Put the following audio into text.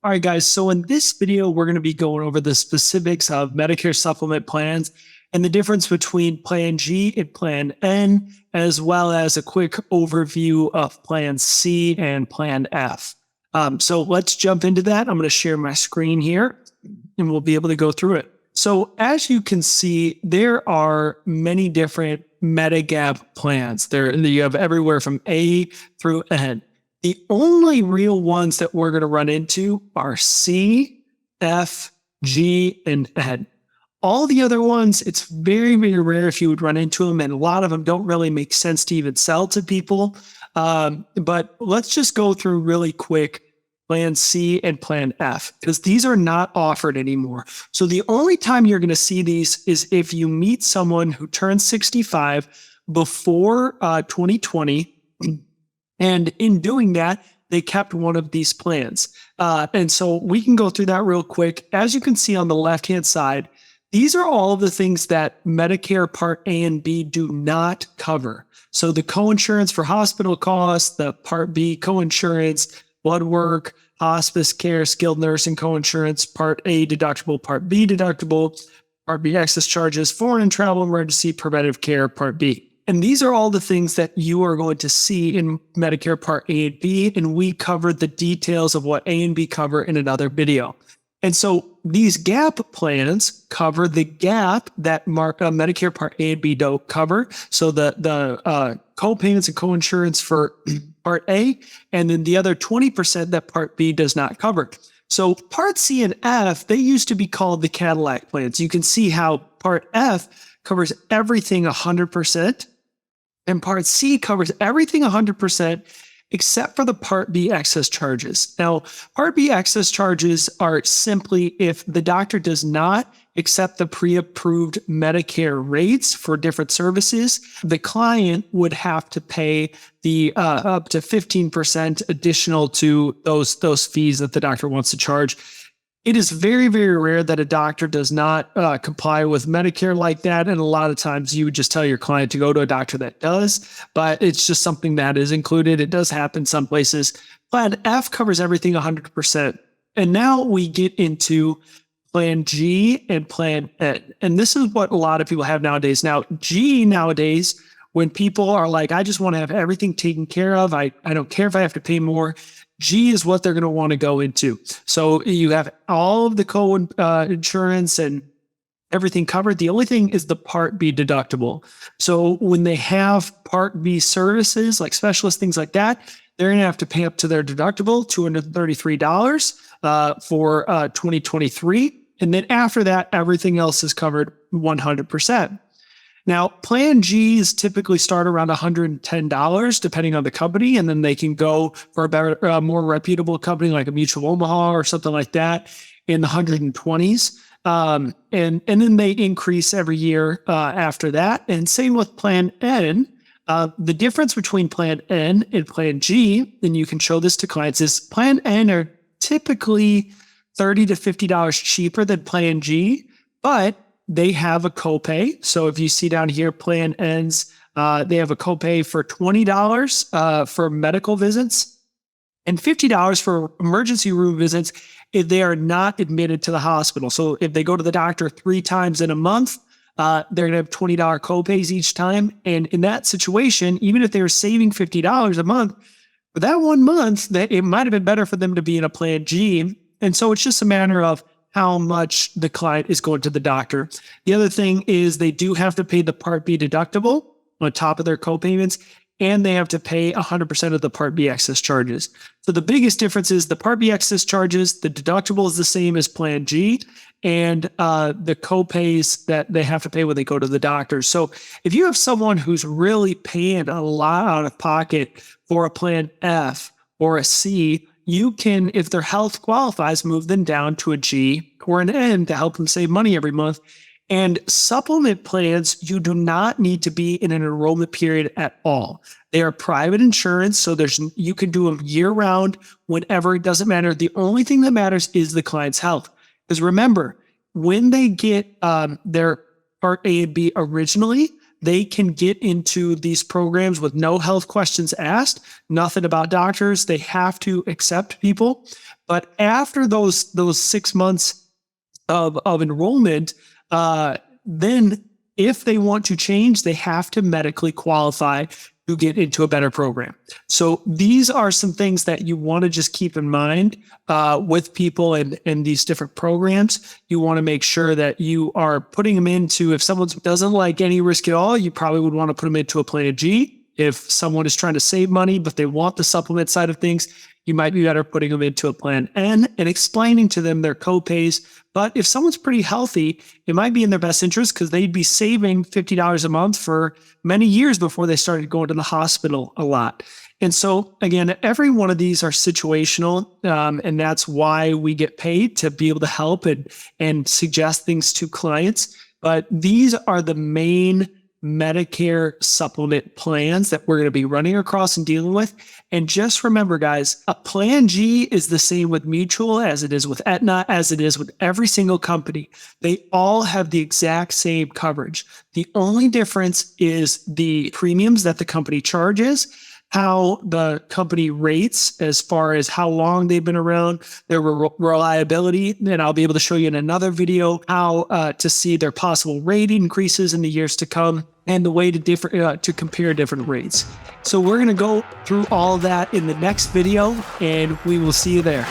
All right, guys. So in this video, we're going to be going over the specifics of Medicare supplement plans and the difference between Plan G and Plan N, as well as a quick overview of Plan C and Plan F. So let's jump into that. I'm going to share my screen here and we'll be able to go through it. So as you can see, there are many different Medigap plans. You have everywhere from A through N. The only real ones that we're going to run into are C, F, G, and N. All the other ones, it's very, very rare if you would run into them, and a lot of them don't really make sense to even sell to people. But let's just go through really quick Plan C and Plan F, because these are not offered anymore. So the only time you're going to see these is if you meet someone who turns 65 before 2020. And in doing that, they kept one of these plans. And so we can go through that real quick. As you can see on the left-hand side, these are all of the things that Medicare Part A and B do not cover. So the coinsurance for hospital costs, the Part B coinsurance, blood work, hospice care, skilled nursing coinsurance, Part A deductible, Part B deductible, Part B excess charges, foreign and travel emergency, preventive care, Part B. And these are all the things that you are going to see in Medicare Part A and B, and we covered the details of what A and B cover in another video. And so these gap plans cover the gap that Medicare Part A and B don't cover. So the co-payments and co-insurance for Part A, and then the other 20% that Part B does not cover. So Part C and F, they used to be called the Cadillac plans. You can see how Part F covers everything 100%. And Part C covers everything 100% except for the Part B excess charges. Now, Part B excess charges are simply if the doctor does not accept the pre-approved Medicare rates for different services, the client would have to pay the up to 15% additional to those fees that the doctor wants to charge. It is very, very rare that a doctor does not comply with Medicare like that. And a lot of times you would just tell your client to go to a doctor that does, but it's just something that is included. It does happen some places. Plan F covers everything 100%. And now we get into Plan G and Plan N. And this is what a lot of people have nowadays. Now, G nowadays, when people are like, I just want to have everything taken care of. I don't care if I have to pay more. G is what they're going to want to go into. So you have all of the co-insurance and everything covered. The only thing is the Part B deductible. So when they have Part B services, like specialists, things like that, they're going to have to pay up to their deductible, $233 for 2023. And then after that, everything else is covered 100%. Now, Plan Gs typically start around $110, depending on the company, and then they can go for a better, more reputable company like a Mutual Omaha or something like that in the 120s. And then they increase every year after that. And same with Plan N. The difference between Plan N and Plan G, and you can show this to clients, is Plan N are typically $30 to $50 cheaper than Plan G, but they have a copay. So if you see down here, Plan N's, they have a copay for $20 for medical visits and $50 for emergency room visits if they are not admitted to the hospital. So if they go to the doctor 3 times in a month, they're going to have $20 copays each time. And in that situation, even if they were saving $50 a month, for that 1 month, that it might have been better for them to be in a Plan G. And so it's just a matter of how much the client is going to the doctor. The other thing is they do have to pay the Part B deductible on top of their co-payments, and they have to pay 100% of the Part B excess charges. So the biggest difference is the Part B excess charges, the deductible is the same as Plan G, and the co-pays that they have to pay when they go to the doctor. So if you have someone who's really paying a lot out of pocket for a Plan F or a C, you can, if their health qualifies, move them down to a G or an N to help them save money every month. And supplement plans, you do not need to be in an enrollment period at all. They are private insurance, so you can do them year round, whenever. It doesn't matter. The only thing that matters is the client's health. Because remember, when they get their Part A and B originally, they can get into these programs with no health questions asked, nothing about doctors. They have to accept people. But after those 6 months of enrollment, then if they want to change, they have to medically qualify to get into a better program. So these are some things that you want to just keep in mind with people in these different programs. You want to make sure that you are putting them into, if someone doesn't like any risk at all, you probably would want to put them into a plan G. If someone is trying to save money, but they want the supplement side of things, you might be better putting them into a plan N and explaining to them their copays. But if someone's pretty healthy, it might be in their best interest because they'd be saving $50 a month for many years before they started going to the hospital a lot. And so, again, every one of these are situational, and that's why we get paid to be able to help and suggest things to clients. But these are the main Medicare supplement plans that we're going to be running across and dealing with. And just remember, guys, a plan G is the same with Mutual as it is with Aetna, as it is with every single company. They all have the exact same coverage. The only difference is the premiums that the company charges, how the company rates as far as how long they've been around, their reliability. And I'll be able to show you in another video how to see their possible rate increases in the years to come and the way to compare different rates. So we're going to go through all of that in the next video, and we will see you there.